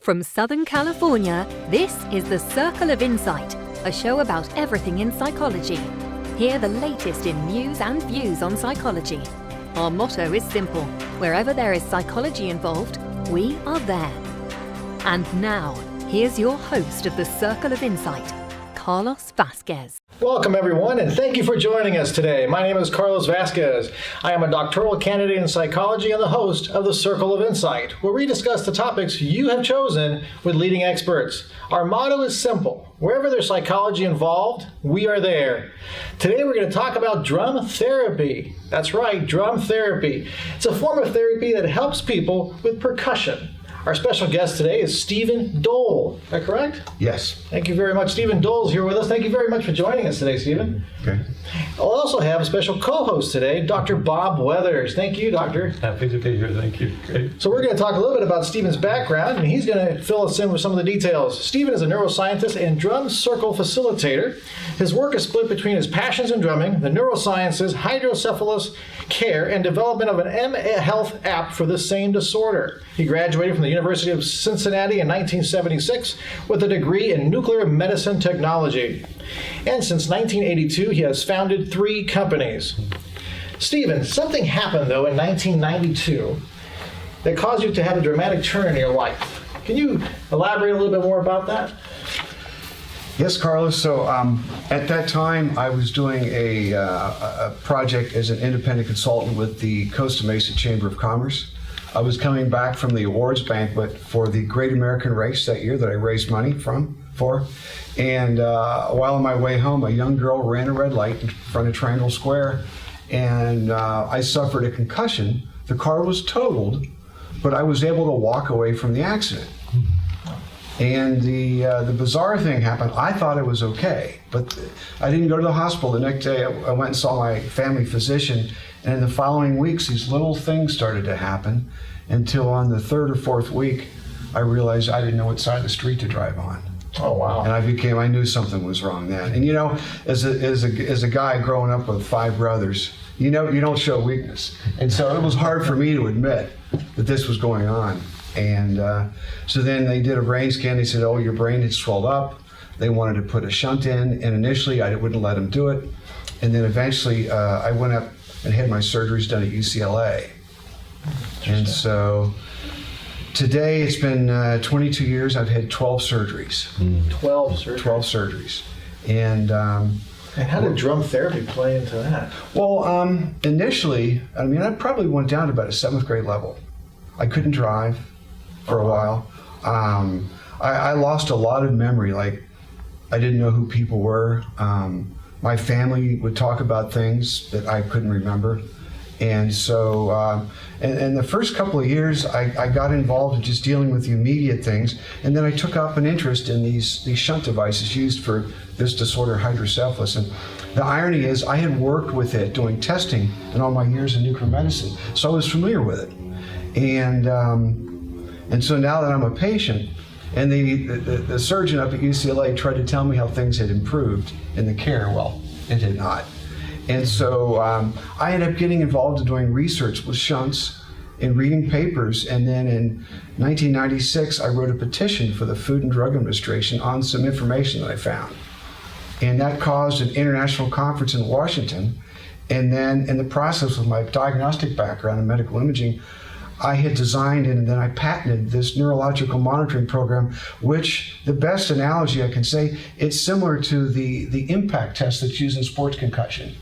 From Southern California, this is The Circle of Insight, a show about everything in psychology. Hear the latest in news and views on psychology. Our motto is simple: wherever there is psychology involved, we are there. And now, here's your host of The Circle of Insight, Carlos Vasquez. Welcome everyone, and thank you for joining us today. My name is Carlos Vasquez. I am a doctoral candidate in psychology and the host of The Circle of Insight, where we discuss the topics you have chosen with leading experts. Our motto is simple: wherever there's psychology involved, we are there. Today we're going to talk about drum therapy. That's right, drum therapy. It's a form of therapy that helps people with percussion. Our special guest today is Stephen Dolle. Is that correct? Yes. Thank you very much. Stephen Dolle is here with us. Thank you very much for joining us today, Stephen. Okay. I'll also have a special co-host today, Dr. Bob Weathers. Thank you, Doctor. Happy to be here. Thank you. Great. So we're going to talk a little bit about Stephen's background, and he's going to fill us in with some of the details. Stephen is a neuroscientist and drum circle facilitator. His work is split between his passions in drumming, the neurosciences, hydrocephalus care, and development of an M-Health app for the same disorder. He graduated from the University of Cincinnati in 1976 with a degree in nuclear medicine technology. And since 1982, he has founded 3 companies. Stephen, something happened, though, in 1992 that caused you to have a dramatic turn in your life. Can you elaborate a little bit more about that? Yes, Carlos. So at that time, I was doing a project as an independent consultant with the Costa Mesa Chamber of Commerce. I was coming back from the awards banquet for the Great American Race that year that I raised money for. And while on my way home, a young girl ran a red light in front of Triangle Square, and I suffered a concussion. The car was totaled, but I was able to walk away from the accident. And the bizarre thing happened. I thought it was okay, but I didn't go to the hospital. The next day, I went and saw my family physician, and in the following weeks, these little things started to happen until on the 3rd or 4th week, I realized I didn't know what side of the street to drive on. Oh, wow. And I knew something was wrong then. And you know, as a guy growing up with 5 brothers, you don't show weakness. And so it was hard for me to admit that this was going on. And so then they did a brain scan. They said, oh, your brain had swelled up. They wanted to put a shunt in. And initially, I wouldn't let them do it. And then eventually, I went up and had my surgeries done at UCLA. And so today, it's been 22 years. I've had 12 surgeries. 12 surgeries. 12 surgeries. And how did drum therapy play into that? Well, initially, I probably went down to about a 7th grade level. I couldn't drive for a while. I lost a lot of memory. Like, I didn't know who people were. My family would talk about things that I couldn't remember. And so, and the first couple of years, I got involved in just dealing with the immediate things. And then I took up an interest in these shunt devices used for this disorder, hydrocephalus. And the irony is, I had worked with it doing testing in all my years in nuclear medicine, so I was familiar with it. And so now that I'm a patient, and the surgeon up at UCLA tried to tell me how things had improved in the care, well, it had not. And so I ended up getting involved in doing research with shunts and reading papers. And then in 1996, I wrote a petition for the Food and Drug Administration on some information that I found. And that caused an international conference in Washington. And then in the process of my diagnostic background in medical imaging, I had designed and then I patented this neurological monitoring program, which the best analogy I can say, it's similar to the impact test that's used in sports concussion.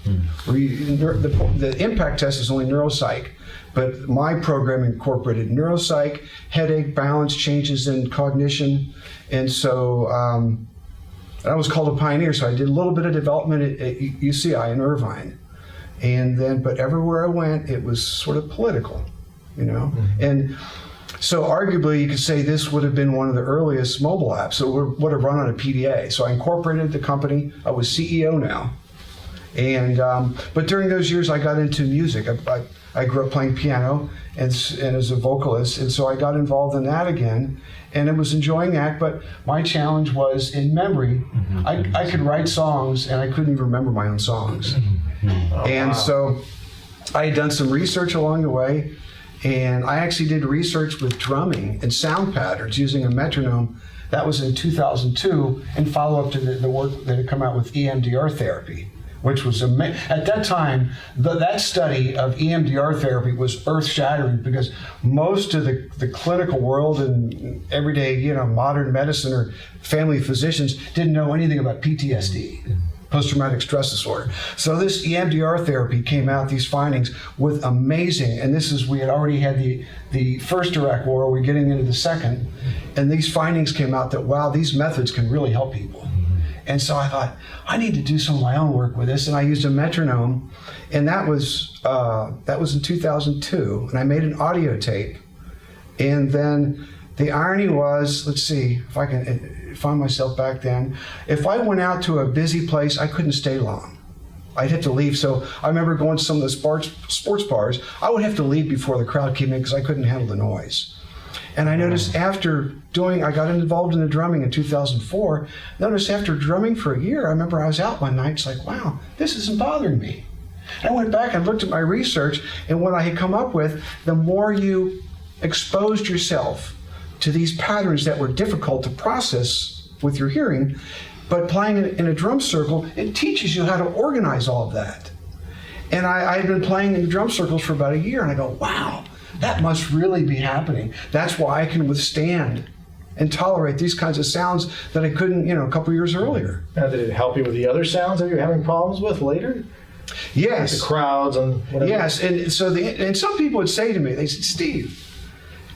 Where the impact test is only neuropsych, but my program incorporated neuropsych, headache, balance, changes in cognition. And so I was called a pioneer, so I did a little bit of development at UCI in Irvine. And then, but everywhere I went, it was sort of political. And so arguably you could say this would have been one of the earliest mobile apps. So it would have run on a PDA. So I incorporated the company. I was CEO now. And but during those years I got into music. I grew up playing piano and as a vocalist, and so I got involved in that again. And I was enjoying that, but my challenge was in memory. I could write songs and I couldn't even remember my own songs. So I had done some research along the way. And I actually did research with drumming and sound patterns using a metronome. That was in 2002, and follow up to the work that had come out with EMDR therapy, which was at that time, that study of EMDR therapy was earth-shattering, because most of the clinical world and everyday, modern medicine or family physicians didn't know anything about PTSD, post-traumatic stress disorder. So this EMDR therapy came out, these findings, with amazing, and we had already had the first Iraq war, we're getting into the second, and these findings came out that, wow, these methods can really help people. And so I thought, I need to do some of my own work with this, and I used a metronome, and that was in 2002, and I made an audio tape. And then the irony was, let's see if I can find myself back then. If I went out to a busy place, I couldn't stay long. I'd have to leave. So I remember going to some of the sports bars. I would have to leave before the crowd came in because I couldn't handle the noise. And I noticed I got involved in the drumming in 2004. Noticed after drumming for a year, I remember I was out one night, it's like, wow, this isn't bothering me. And I went back and looked at my research, and what I had come up with, the more you exposed yourself to these patterns that were difficult to process with your hearing, but playing in a drum circle, it teaches you how to organize all of that. And I had been playing in drum circles for about a year, and I go, wow, that must really be happening. That's why I can withstand and tolerate these kinds of sounds that I couldn't, a couple years earlier. Now, did it help you with the other sounds that you're having problems with later? Yes. Like the crowds and whatever? Yes, and so and some people would say to me, they said, Steve,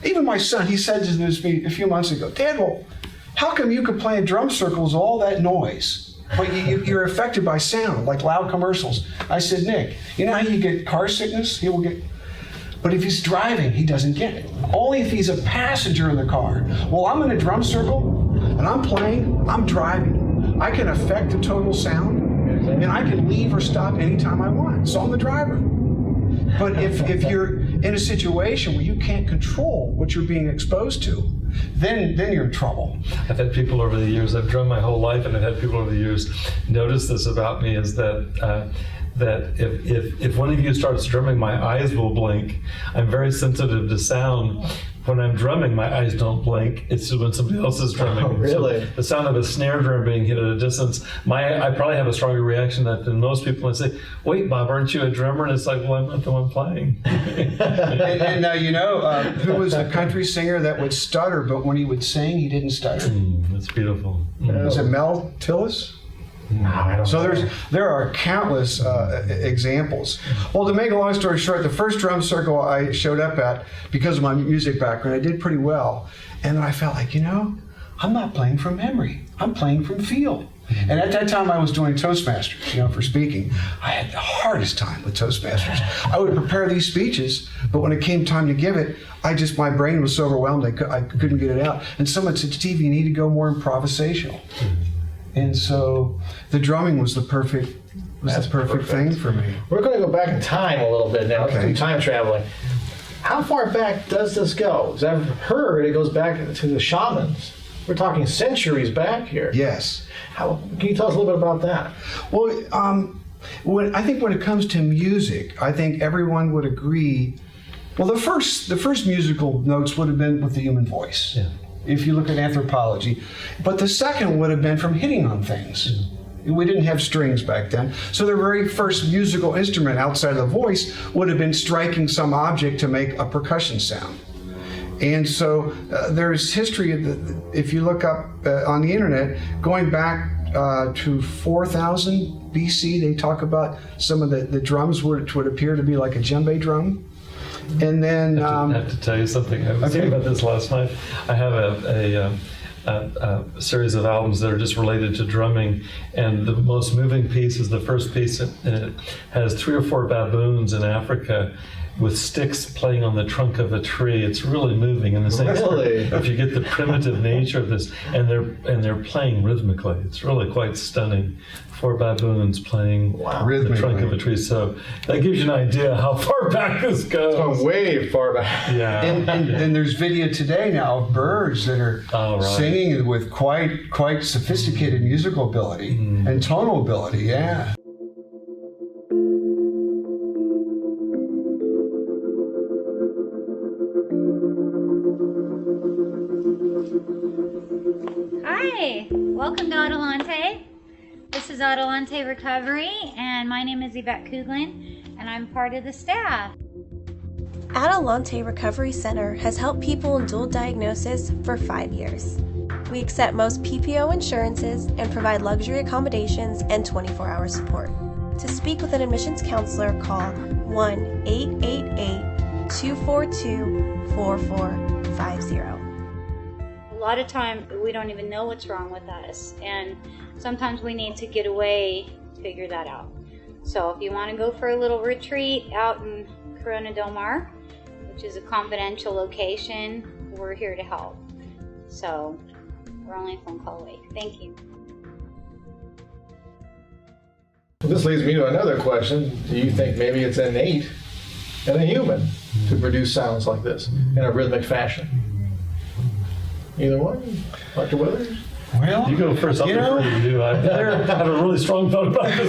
even my son, he said to me a few months ago, Dad, well, how come you could play in drum circles all that noise, but you're affected by sound, like loud commercials? I said, Nick, you know how you get car sickness? He will get. But if he's driving, he doesn't get it. Only if he's a passenger in the car. Well, I'm in a drum circle, and I'm playing, I'm driving. I can affect the total sound, and I can leave or stop anytime I want. So I'm the driver. But if you're in a situation where you can't control what you're being exposed to, then you're in trouble. I've had people over the years, I've drummed my whole life, and I've had people over the years notice this about me, is that if one of you starts drumming, my eyes will blink. I'm very sensitive to sound. When I'm drumming, my eyes don't blink. It's just when somebody else is drumming. Oh, really? So the sound of a snare drum being hit at a distance, I probably have a stronger reaction than most people. And say, wait, Bob, aren't you a drummer? And it's like, well, I'm not the one playing. and who was the country singer that would stutter, but when he would sing, he didn't stutter? That's beautiful. Was it Mel Tillis? No, I don't So know. there are countless examples. Well, to make a long story short, the first drum circle I showed up at, because of my music background, I did pretty well. And then I felt like, I'm not playing from memory. I'm playing from feel. And at that time I was doing Toastmasters, for speaking. I had the hardest time with Toastmasters. I would prepare these speeches, but when it came time to give it, my brain was so overwhelmed I couldn't get it out. And someone said, Steve, you need to go more improvisational. And so the drumming was the perfect thing for me. We're going to go back in time a little bit now. Okay. Let's do time traveling. How far back does this go? Because I've heard it goes back to the shamans. We're talking centuries back here. Yes. Can you tell us a little bit about that? Well, I think when it comes to music, I think everyone would agree. Well, the first musical notes would have been with the human voice. Yeah. If you look at anthropology. But the second would have been from hitting on things. We didn't have strings back then. So the very first musical instrument outside of the voice would have been striking some object to make a percussion sound. And so there's history, if you look up on the internet, going back to 4000 BC, they talk about some of the drums which would appear to be like a djembe drum. And then I have to tell you something. I was thinking about this last night. I have a series of albums that are just related to drumming, and the most moving piece is the first piece, and it has 3 or 4 baboons in Africa with sticks playing on the trunk of a tree. It's really moving in the sense Really? if you get the primitive nature of this, and they're playing rhythmically. It's really quite stunning. 4 baboons playing the trunk of a tree. So that gives you an idea how far back this goes. It's going way far back. Yeah. and there's video today now of birds that are singing with quite sophisticated musical ability and tonal ability. Yeah. Hi, welcome to Adelante. This is Adelante Recovery, and my name is Yvette Kuglin, and I'm part of the staff. Adelante Recovery Center has helped people in dual diagnosis for 5 years. We accept most PPO insurances and provide luxury accommodations and 24-hour support. To speak with an admissions counselor, call 1-888-242-4450. A lot of time we don't even know what's wrong with us, and sometimes we need to get away to figure that out. So if you want to go for a little retreat out in Corona Del Mar, which is a confidential location, we're here to help. So we're only a phone call away. Thank you. This leads me to another question. Do you think maybe it's innate in a human to produce sounds like this in a rhythmic fashion? Either one? Dr. Weathers? Well, you go first. I'll defer to you. I have a really strong thought about this.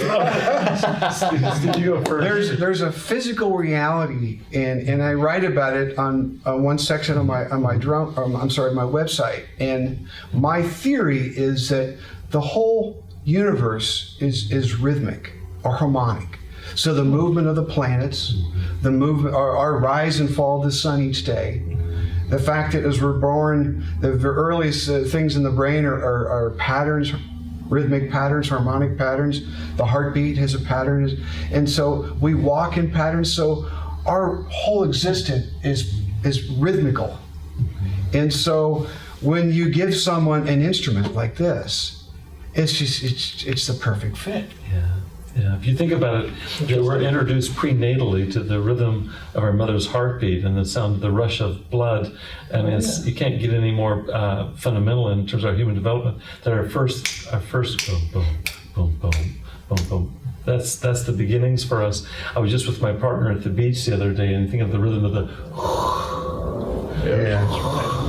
Steve, you go first. There's a physical reality, and I write about it on one section of my website. And my theory is that the whole universe is rhythmic or harmonic. So the movement of the planets, the movement, our rise and fall of the sun each day. The fact that as we're born, the earliest things in the brain are patterns, rhythmic patterns, harmonic patterns. The heartbeat has a pattern. And so we walk in patterns. So our whole existence is rhythmical. And so when you give someone an instrument like this, it's the perfect fit. Yeah, if you think about it, we're introduced prenatally to the rhythm of our mother's heartbeat and the sound of the rush of blood. I mean, you can't get any more fundamental in terms of our human development than our first boom, boom, boom, boom, boom, boom. That's the beginnings for us. I was just with my partner at the beach the other day, and think of the rhythm of the. Yeah, that's right.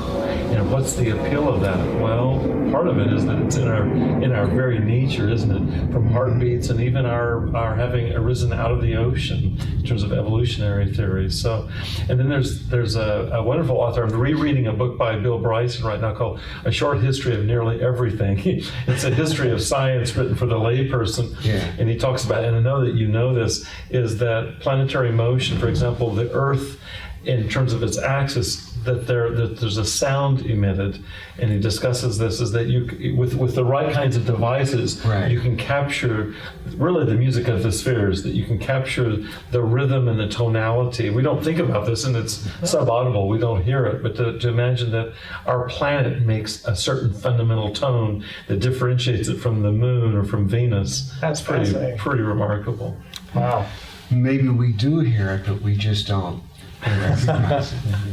And what's the appeal of that? Well, part of it is that it's in our very nature, isn't it? From heartbeats and even our having arisen out of the ocean in terms of evolutionary theories. So, and then there's a wonderful author. I'm rereading a book by Bill Bryson right now called A Short History of Nearly Everything. It's a history of science written for the layperson. Yeah. And he talks about, and I know that you know this, is that planetary motion, for example, the Earth, in terms of its axis, that there's a sound emitted, and he discusses this, is that you, with the right kinds of devices, right, you can capture really the music of the spheres, that you can capture the rhythm and the tonality. We don't think about this, and it's subaudible, we don't hear it, but to imagine that our planet makes a certain fundamental tone that differentiates it from the moon or from Venus. That's pretty remarkable. Wow. Maybe we do hear it, but we just don't.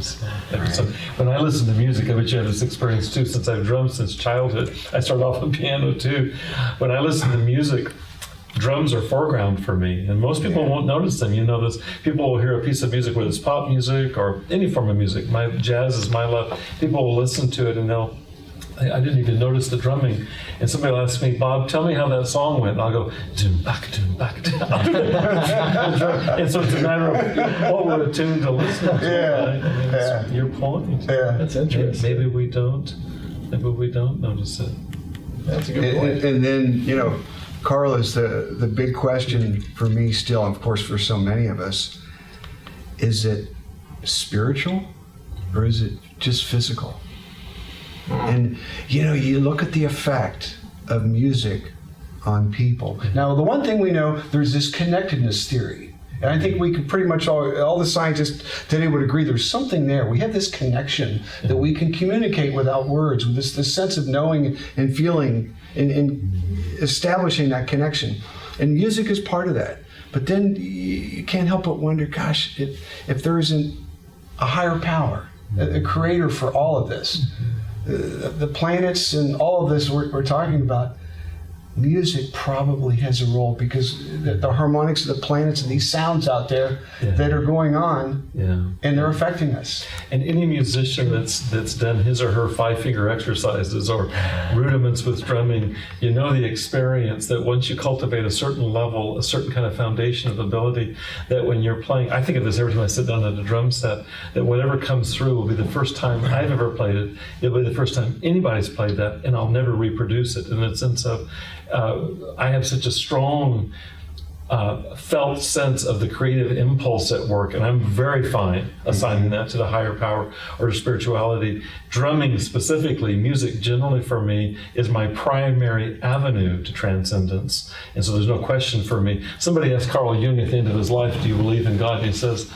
So when I listen to music, I bet you have this experience too, since I've drummed since childhood. I started off on piano too. When I listen to music, drums are foreground for me, and most people won't notice them. You know this. People will hear a piece of music, whether it's pop music or any form of music. My jazz is my love. People will listen to it and I didn't even notice the drumming. And somebody will ask me, Bob, tell me how that song went. And I'll go, doom, back, doom, back, doom. And so it's a matter of what we're attuned to listen to. Right? I mean, that's your point. Yeah. That's interesting. Maybe we don't notice it. That's a good point. And then, Carl, is the big question for me still, of course for so many of us, is it spiritual or is it just physical? And you look at the effect of music on people. Now, the one thing we know, there's this connectedness theory. And I think we could pretty much, all the scientists today would agree there's something there. We have this connection that we can communicate without words, with this sense of knowing and feeling and establishing that connection. And music is part of that. But then you can't help but wonder, gosh, if there isn't a higher power, a creator for all of this, the planets and all of this we're talking about, music probably has a role, because the harmonics of the planets and these sounds out there that are going on, and they're affecting us. And any musician that's done his or her 5-finger exercises or rudiments with drumming, you know the experience that once you cultivate a certain level, a certain kind of foundation of ability, that when you're playing, I think of this every time I sit down at a drum set, that whatever comes through will be the first time I've ever played it. It'll be the first time anybody's played that, and I'll never reproduce it, in the sense of I have such a strong felt sense of the creative impulse at work, and I'm very fine assigning that to the higher power or to spirituality. Drumming specifically, music generally for me, is my primary avenue to transcendence, and so there's no question for me. Somebody asked Carl Jung at the end of his life, do you believe in God? And he says,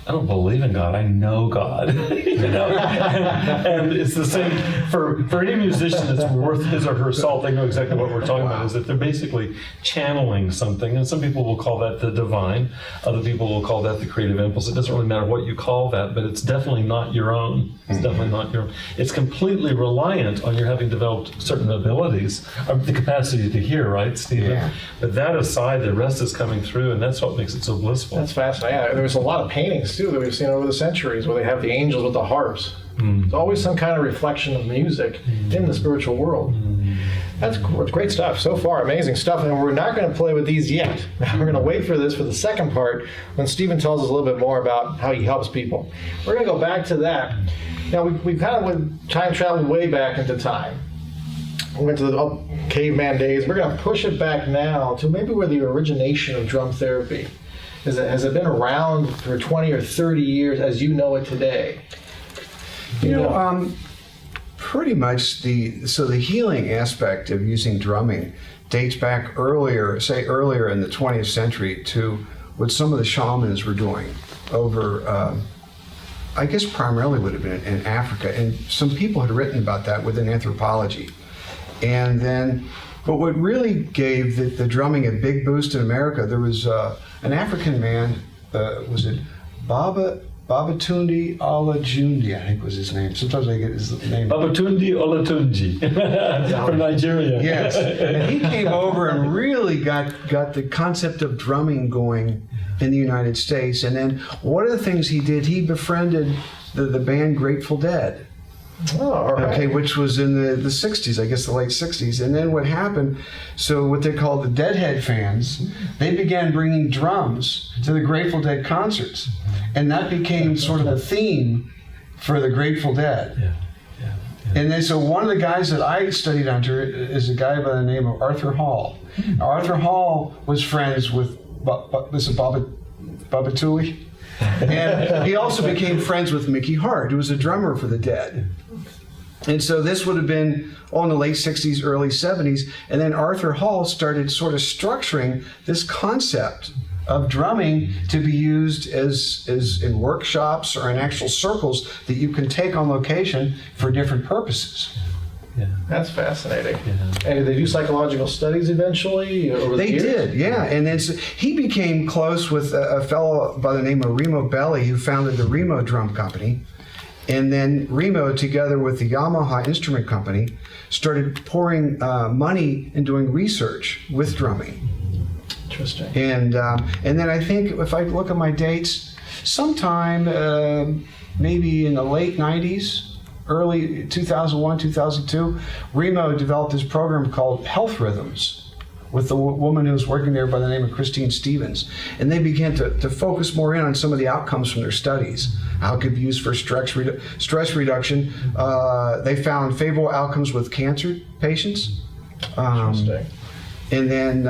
I don't believe in God, I know God. You know? And it's the same for any musician that's worth his or her salt. They know exactly what we're talking about, is that they're basically channeling something. And some people will call that the divine. Other people will call that the creative impulse. It doesn't really matter what you call that, but it's definitely not your own. It's definitely not your own. It's completely reliant on your having developed certain abilities, or the capacity to hear, right, Stephen? Yeah. But that aside, the rest is coming through, and that's what makes it so blissful. That's fascinating. Yeah, there's a lot of paintings too that we've seen over the centuries where they have the angels with the harps. It's always some kind of reflection of music in the spiritual world. That's great stuff. So far, amazing stuff. And we're not going to play with these yet. We're going to wait for this for the second part, when Stephen tells us a little bit more about how he helps people. We're going to go back to that. Now, we kind of went time traveled way back into time. We went to the caveman days. We're going to push it back now to maybe where the origination of drum therapy. Has it been around for 20 or 30 years as you know it today? You know, pretty much the healing aspect of using drumming dates back earlier in the 20th century to what some of the shamans were doing over, I guess primarily would have been in Africa. And some people had written about that within anthropology. And then, but what really gave the drumming a big boost in America, there was an African man, was it Babatunde Olatunji, I think was his name. Sometimes I get his name. Babatunde Olatunji from Nigeria. Yes, and he came over and really got the concept of drumming going in the United States. And then one of the things he did, he befriended the band Grateful Dead. Oh, all right. Okay, which was in the 60s, I guess the late 60s. And then what happened, so what they called the Deadhead fans, they began bringing drums to the Grateful Dead concerts. And that became sort of a theme for the Grateful Dead. Yeah. And then so one of the guys that I studied under is a guy by the name of Arthur Hall. Now, Arthur Hall was friends with Babatuli. And he also became friends with Mickey Hart, who was a drummer for the Dead. And so this would have been in the late 60s, early 70s. And then Arthur Hall started sort of structuring this concept of drumming to be used as in workshops or in actual circles that you can take on location for different purposes. Yeah. That's fascinating. Yeah. And did they do psychological studies eventually? They did, yeah. And then he became close with a fellow by the name of Remo Belli, who founded the Remo Drum Company. And then Remo, together with the Yamaha Instrument Company, started pouring money and doing research with drumming. Interesting. And then I think, if I look at my dates, sometime maybe in the late 90s, early 2001, 2002, Remo developed this program called Health Rhythms with the woman who was working there by the name of Christine Stevens. And they began to focus more in on some of the outcomes from their studies. How it could be used for stress reduction. They found favorable outcomes with cancer patients. Interesting. And then,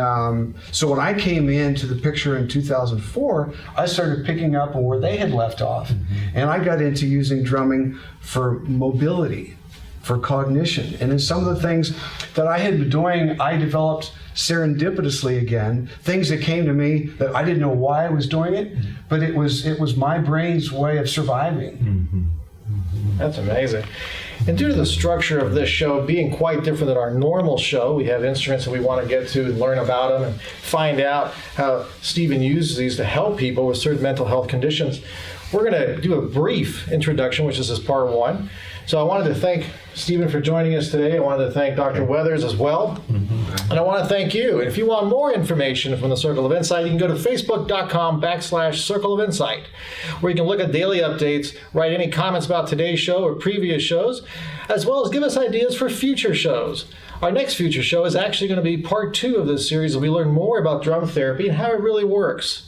so when I came into the picture in 2004, I started picking up on where they had left off. Mm-hmm. And I got into using drumming for mobility, for cognition. And in some of the things that I had been doing, I developed serendipitously again, things that came to me that I didn't know why I was doing it, but it was my brain's way of surviving. Mm-hmm. That's amazing. And due to the structure of this show being quite different than our normal show, we have instruments that we want to get to and learn about them and find out how Stephen uses these to help people with certain mental health conditions. We're going to do a brief introduction, which is part one. So I wanted to thank Stephen for joining us today. I wanted to thank Dr. Weathers as well. Mm-hmm. And I want to thank you. And if you want more information from the Circle of Insight, you can go to facebook.com/Circle of Insight, where you can look at daily updates, write any comments about today's show or previous shows, as well as give us ideas for future shows. Our next future show is actually going to be part 2 of this series, where we learn more about drum therapy and how it really works.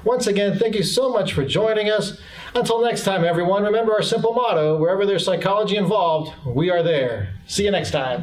Once again, thank you so much for joining us. Until next time, everyone, remember our simple motto: wherever there's psychology involved, we are there. See you next time.